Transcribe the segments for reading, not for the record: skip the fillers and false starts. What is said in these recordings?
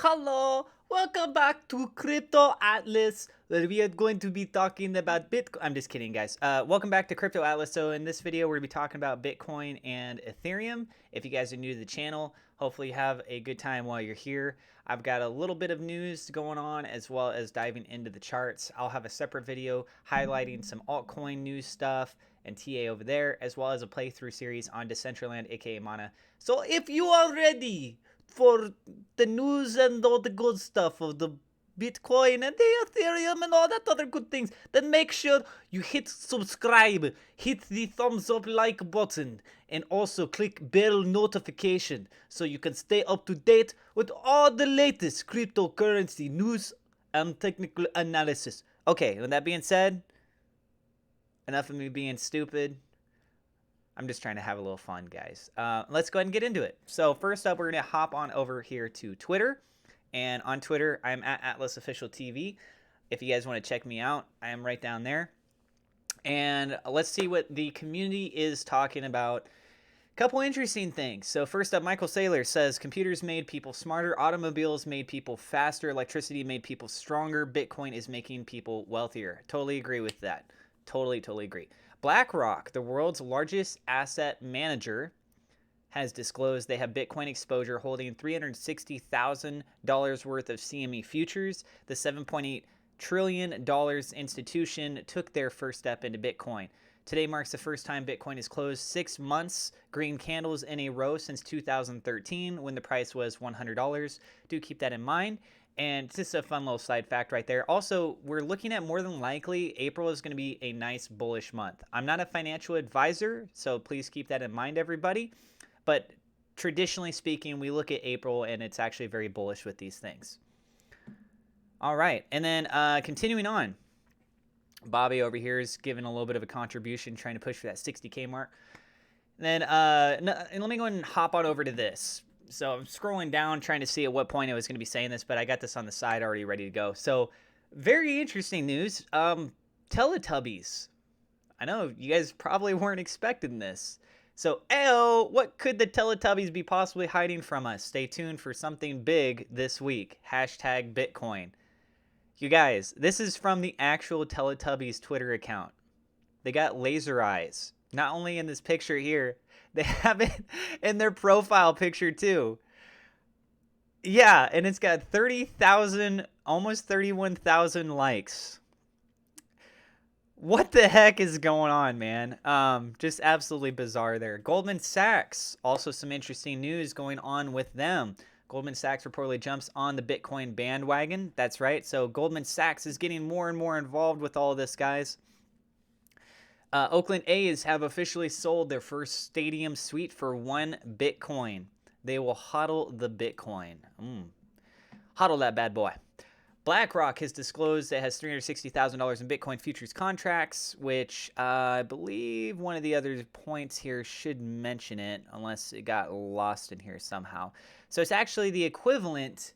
Hello, welcome back to Crypto Atlas, where we are going to be talking about Bitcoin. I'm just kidding, guys. Welcome back to Crypto Atlas. So in this video, we're going to be talking about Bitcoin and Ethereum. If you guys are new to the channel, hopefully you have a good time while you're here. I've got a little bit of news going on as well as diving into the charts. I'll have a separate video highlighting some altcoin news stuff and TA over there, as well as a playthrough series on Decentraland, aka Mana. So if you are ready for the news and all the good stuff of the Bitcoin and the Ethereum and all that other good things, then make sure you hit subscribe, hit the thumbs up like button, and also click bell notification so you can stay up to date with all the latest cryptocurrency news and technical analysis. Okay, with that being said, enough of me being stupid. I'm just trying to have a little fun, guys. Let's go ahead and get into it. So first up, we're going to hop on over here to Twitter. And on Twitter, I'm at Atlas Official TV. If you guys want to check me out, I am right down there. And let's see what the community is talking about. Couple interesting things. So first up, Michael Saylor says computers made people smarter, automobiles made people faster, electricity made people stronger, Bitcoin is making people wealthier. Totally agree with that. Totally agree. BlackRock, the world's largest asset manager, has disclosed they have Bitcoin exposure holding $360,000 worth of CME futures. The $7.8 trillion institution took their first step into Bitcoin. Today marks the first time Bitcoin has closed 6 months green candles in a row since 2013 when the price was $100. Do keep that in mind. And just a fun little side fact right there. Also, we're looking at more than likely April is going to be a nice bullish month. I'm not a financial advisor, so please keep that in mind, everybody. But traditionally speaking, we look at April and it's actually very bullish with these things. All right. And then continuing on, Bobby over here is giving a little bit of a contribution, trying to push for that 60K mark. And then and let me go ahead and hop on over to this. So I'm scrolling down trying to see at what point I was going to be saying this, but I got this on the side already ready to go. So very interesting news. Teletubbies. I know you guys probably weren't expecting this. So, ayo, what could the Teletubbies be possibly hiding from us? Stay tuned for something big this week. Hashtag Bitcoin. You guys, this is from the actual Teletubbies Twitter account. They got laser eyes. Not only in this picture here, they have it in their profile picture too. Yeah, and it's got 30,000, almost 31,000 likes. What the heck is going on, man? Just absolutely bizarre there. Goldman Sachs, also some interesting news going on with them. Goldman Sachs reportedly jumps on the Bitcoin bandwagon. That's right. So Goldman Sachs is getting more and more involved with all of this, guys. Oakland A's have officially sold their first stadium suite for 1 Bitcoin. They will hodl the Bitcoin. Hodl that bad boy. BlackRock has disclosed it has $360,000 in Bitcoin futures contracts, which I believe one of the other points here should mention it, unless it got lost in here somehow. So it's actually the equivalent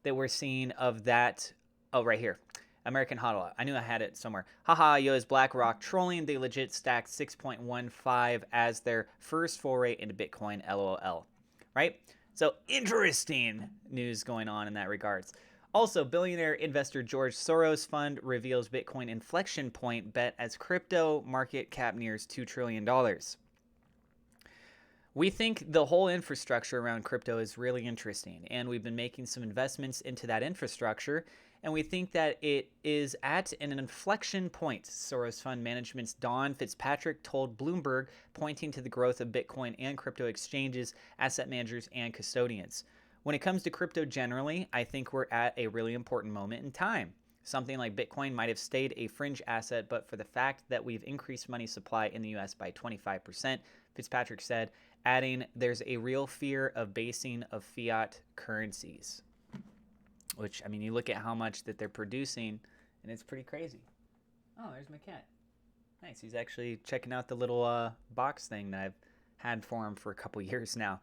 that we're seeing of that. Oh, right here. American HODL. I knew I had it somewhere. Haha, yo, is BlackRock trolling? They legit stacked 6.15 as their first foray into Bitcoin, LOL. Right? So interesting news going on in that regards. Also, billionaire investor George Soros fund reveals Bitcoin inflection point bet as crypto market cap nears $2 trillion. We think the whole infrastructure around crypto is really interesting, and we've been making some investments into that infrastructure, and we think that it is at an inflection point, Soros Fund Management's Don Fitzpatrick told Bloomberg, pointing to the growth of Bitcoin and crypto exchanges, asset managers, and custodians. When it comes to crypto generally, I think we're at a really important moment in time. Something like Bitcoin might have stayed a fringe asset, but for the fact that we've increased money supply in the US by 25%, Fitzpatrick said, adding, there's a real fear of basing of fiat currencies. Which, I mean, you look at how much that they're producing, and it's pretty crazy. Oh, there's my cat. Nice. He's actually checking out the little box thing that I've had for him for a couple years now.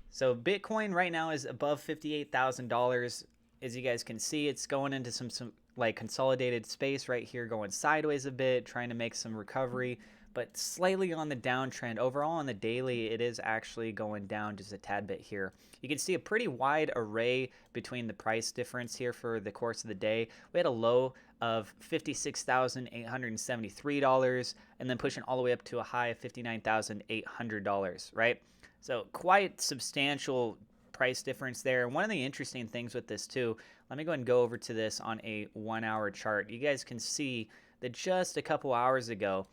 So Bitcoin right now is above $58,000. As you guys can see, it's going into some like consolidated space right here, going sideways a bit, trying to make some recovery. but slightly on the downtrend. Overall on the daily, it is actually going down just a tad bit here. You can see a pretty wide array between the price difference here for the course of the day. We had a low of $56,873 and then pushing all the way up to a high of $59,800, right? So quite substantial price difference there. And one of the interesting things with this too, let me go ahead and go over to this on a 1 hour chart. You guys can see that just a couple hours ago,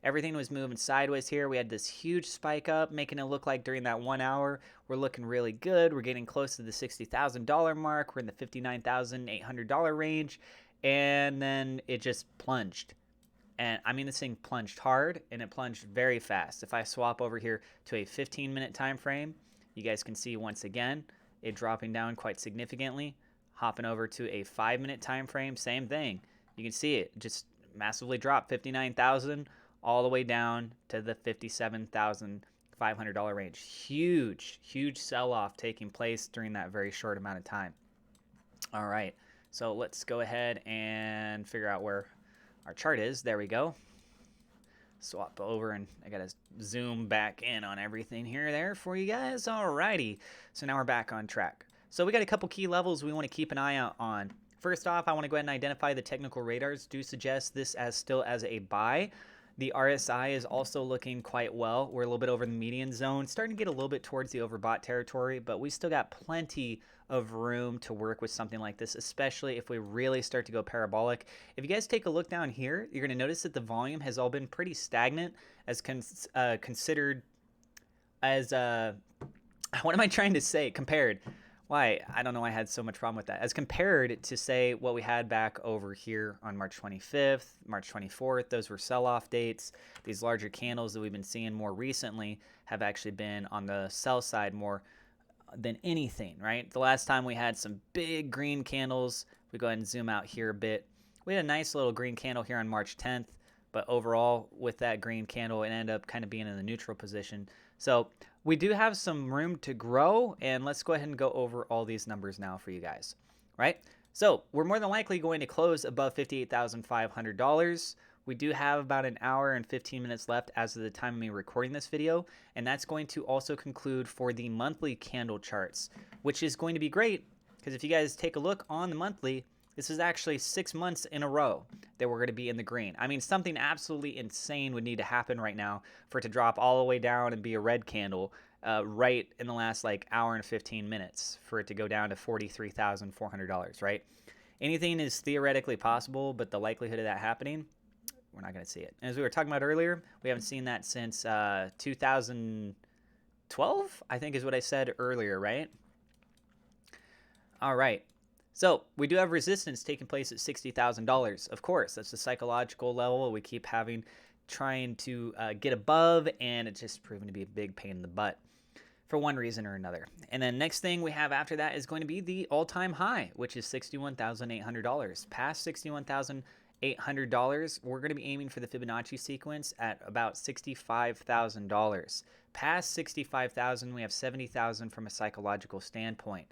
everything was moving sideways here. We had this huge spike up, making it look like during that 1 hour, we're looking really good. We're getting close to the $60,000 mark. We're in the $59,800 range. And then it just plunged. And I mean, this thing plunged hard and it plunged very fast. If I swap over here to a 15-minute time frame, you guys can see once again, it dropping down quite significantly. Hopping over to a 5-minute time frame, same thing. You can see it just massively dropped, 59,000 all the way down to the $57,500 range. Huge sell-off taking place during that very short amount of time. All right, so let's go ahead and figure out where our chart is. There we go. Swap over, and I gotta zoom back in on everything there for you guys. Alrighty, so now we're back on track. So we got a couple key levels we want to keep an eye out on. First off, I want to go ahead and identify the technical radars do suggest this as still as a buy. The RSI is also looking quite well. We're a little bit over the median zone, starting to get a little bit towards the overbought territory, but we still got plenty of room to work with something like this, especially if we really start to go parabolic. If you guys take a look down here, you're going to notice that the volume has all been pretty stagnant as considered as, what am I trying to say? Compared. Why? I don't know why I had so much problem with that. As compared to, say, what we had back over here on March 25th, March 24th, those were sell-off dates. These larger candles that we've been seeing more recently have actually been on the sell side more than anything, right? The last time we had some big green candles, we go ahead and zoom out here a bit. We had a nice little green candle here on March 10th, but overall with that green candle, it ended up kind of being in the neutral position. So we do have some room to grow, and let's go ahead and go over all these numbers now for you guys, right? So we're more than likely going to close above $58,500. We do have about an hour and 15 minutes left as of the time of me recording this video, and that's going to also conclude for the monthly candle charts, which is going to be great because if you guys take a look on the monthly, this is actually 6 months in a row that we're going to be in the green. I mean, something absolutely insane would need to happen right now for it to drop all the way down and be a red candle right in the last like hour and 15 minutes for it to go down to $43,400, right? Anything is theoretically possible, but the likelihood of that happening, we're not going to see it. And as we were talking about earlier, we haven't seen that since 2012, I think is what I said earlier, right? All right. So we do have resistance taking place at $60,000. Of course, that's the psychological level we keep trying to get above, and it's just proven to be a big pain in the butt for one reason or another. And then next thing we have after that is going to be the all-time high, which is $61,800. Past $61,800, we're going to be aiming for the Fibonacci sequence at about $65,000. Past $65,000, we have $70,000 from a psychological standpoint.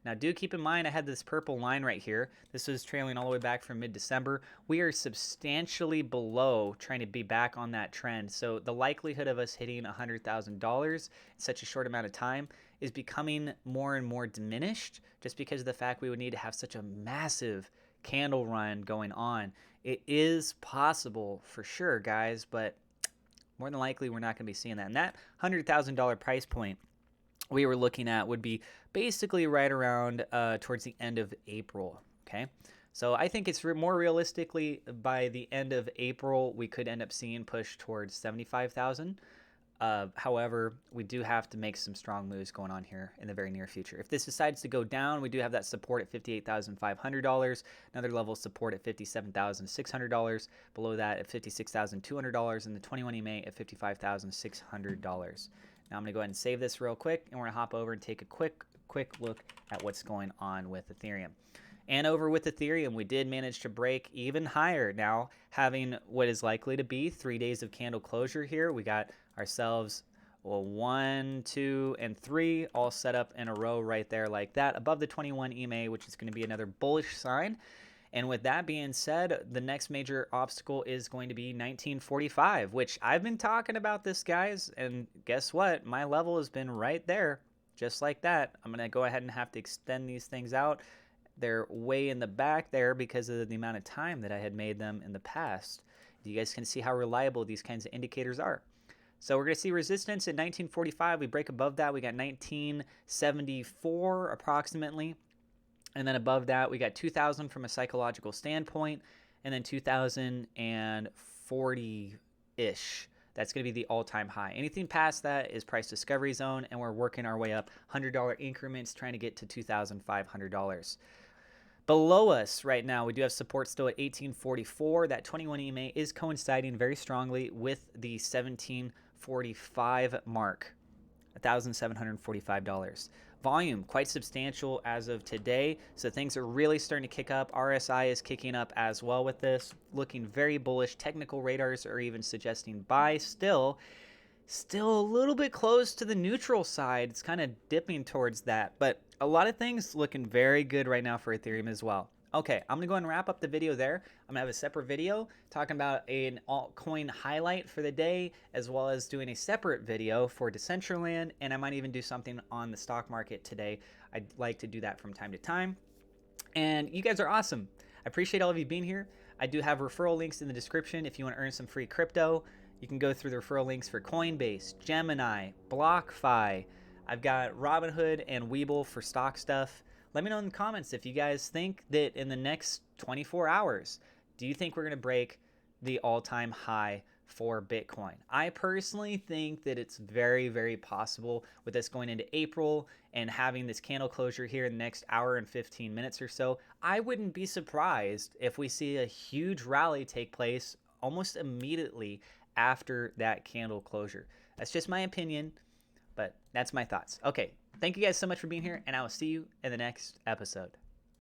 Now, do keep in mind I had this purple line right here. This was trailing all the way back from mid-December. We are substantially below trying to be back on that trend. So the likelihood of us hitting $100,000 in such a short amount of time is becoming more and more diminished just because of the fact we would need to have such a massive candle run going on. It is possible for sure, guys, but more than likely we're not going to be seeing that. And that $100,000 price point we were looking at would be basically right around towards the end of April, okay? So I think it's more realistically by the end of April, we could end up seeing push towards 75,000. However, we do have to make some strong moves going on here in the very near future. If this decides to go down, we do have that support at $58,500, another level of support at $57,600, below that at $56,200, and the 21 EMA at $55,600. Now I'm going to go ahead and save this real quick, and we're going to hop over and take a quick look at what's going on with Ethereum. And over with Ethereum, we did manage to break even higher. Now, having what is likely to be 3 days of candle closure here, we got ourselves 1, 2, and 3 all set up in a row right there like that above the 21 EMA, which is going to be another bullish sign. And with that being said, the next major obstacle is going to be 1945, which I've been talking about this, guys. And guess what? My level has been right there, just like that. I'm going to go ahead and have to extend these things out. They're way in the back there because of the amount of time that I had made them in the past. You guys can see how reliable these kinds of indicators are. So we're going to see resistance in 1945. We break above that. We got 1974 approximately. And then above that, we got 2000 from a psychological standpoint, and then 2040-ish. That's going to be the all-time high. Anything past that is price discovery zone, and we're working our way up $100 increments trying to get to $2,500. Below us right now, we do have support still at 1844. That 21 EMA is coinciding very strongly with the 1745 mark, $1,745. Volume quite substantial as of today, so things are really starting to kick up. RSI is kicking up as well with this, looking very bullish. Technical radars are even suggesting buy. Still a little bit close to the neutral side. It's kind of dipping towards that, but a lot of things looking very good right now for Ethereum as well. Okay, I'm gonna go ahead and wrap up the video there. I'm gonna have a separate video talking about an altcoin highlight for the day, as well as doing a separate video for Decentraland, and I might even do something on the stock market today. I'd like to do that from time to time. And you guys are awesome. I appreciate all of you being here. I do have referral links in the description if you want to earn some free crypto. You can go through the referral links for Coinbase, Gemini, BlockFi. I've got Robinhood and Webull for stock stuff. Let me know in the comments if you guys think that in the next 24 hours, do you think we're going to break the all-time high for Bitcoin? I personally think that it's very, very possible with us going into April and having this candle closure here in the next hour and 15 minutes or so. I wouldn't be surprised if we see a huge rally take place almost immediately after that candle closure. That's just my opinion, but that's my thoughts. Okay, thank you guys so much for being here, and I will see you in the next episode.